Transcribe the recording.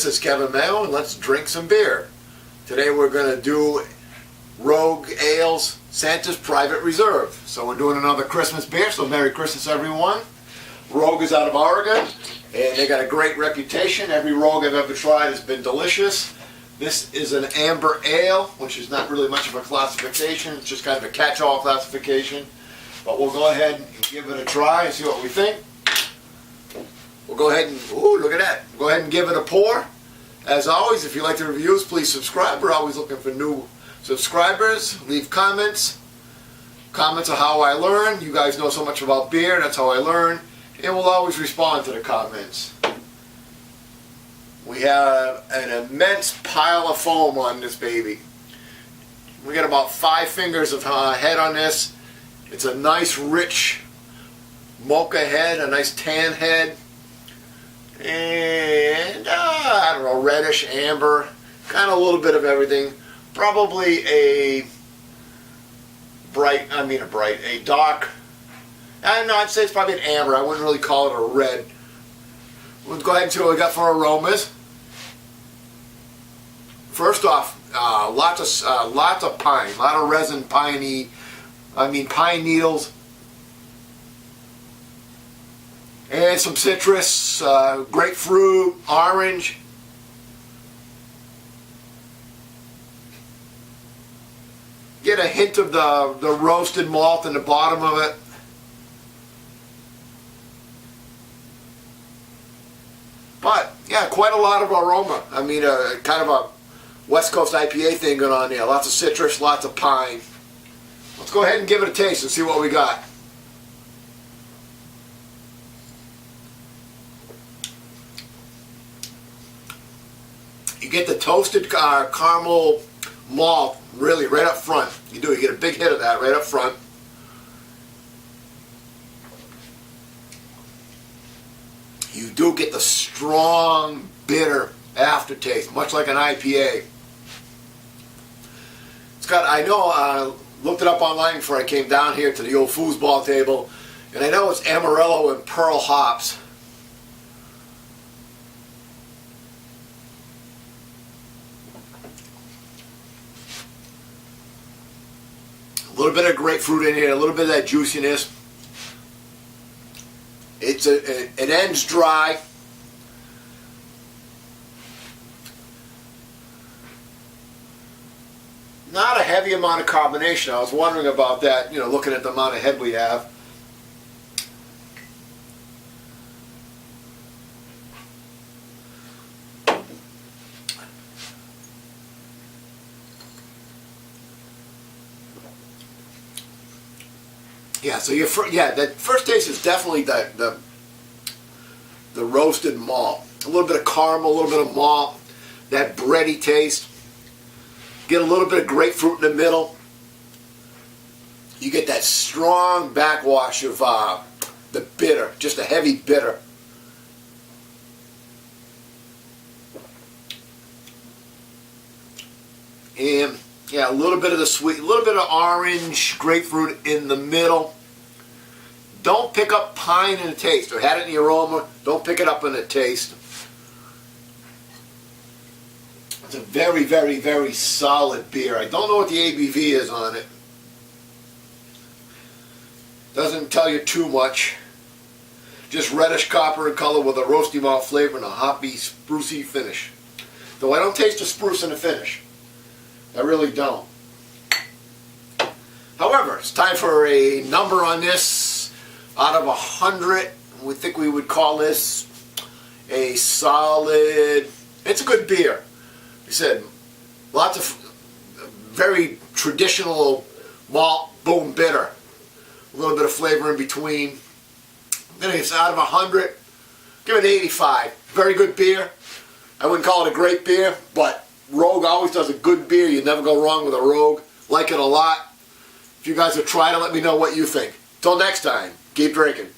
this is Kevin Mayo, and let's drink some beer. Today we're going to do Rogue Ale's Santa's Private Reserve. So we're doing another Christmas beer, so Merry Christmas everyone. Rogue is out of Oregon, and they got a great reputation. Every Rogue I've ever tried has been delicious. This is an amber ale, which is not really much of a classification. It's just kind of a catch-all classification. But we'll go ahead and give it a try and see what we think. We'll go ahead and, ooh, look at that. Go ahead and give it a pour. As always, if you like the reviews, please subscribe. We're always looking for new subscribers. Leave comments. Comments are how I learn. You guys know so much about beer, that's how I learn. And we'll always respond to the comments. We have an immense pile of foam on this baby. We got about 5 fingers of head on this. It's a nice rich mocha head, a nice tan head. And I don't know, reddish, amber, kind of a little bit of everything. Probably a dark, I don't know, I'd say it's probably an amber. I wouldn't really call it a red. We'll go ahead and see what we got for aromas. First off, lots of pine, a lot of resin, pine needles. And some citrus, grapefruit, orange. Get a hint of the roasted malt in the bottom of it. But, yeah, quite a lot of aroma. I mean, kind of a West Coast IPA thing going on there. Lots of citrus, lots of pine. Let's go ahead and give it a taste and see what we got. You get the toasted caramel malt really right up front. You do, you get a big hit of that right up front. You do get the strong, bitter aftertaste, much like an IPA. It's got, I know, I looked it up online before I came down here to the old foosball table, and I know it's Amarillo and Perle hops. A little bit of grapefruit in here, a little bit of that juiciness. It ends dry. Not a heavy amount of carbonation. I was wondering about that, you know, looking at the amount of head we have. Yeah, so that first taste is definitely the roasted malt. A little bit of caramel, a little bit of malt, that bready taste. Get a little bit of grapefruit in the middle. You get that strong backwash of the bitter, just a heavy bitter. And yeah, a little bit of the sweet, a little bit of orange, grapefruit in the middle. Don't pick up pine in the taste, or had it in the aroma. Don't pick it up in the taste. It's a very, very, very solid beer. I don't know what the ABV is on it. Doesn't tell you too much. Just reddish copper in color with a roasty malt flavor and a hoppy, sprucey finish. Though I don't taste the spruce in the finish. I really don't. However, it's time for a number on this. Out of 100, we think we would call this a solid, it's a good beer. Like I said, lots of very traditional malt, boom, bitter. A little bit of flavor in between. Then it's out of 100, give it an 85. Very good beer. I wouldn't call it a great beer, but Rogue always does a good beer. You never go wrong with a Rogue. Like it a lot. If you guys have tried it, let me know what you think. Till next time, keep drinking.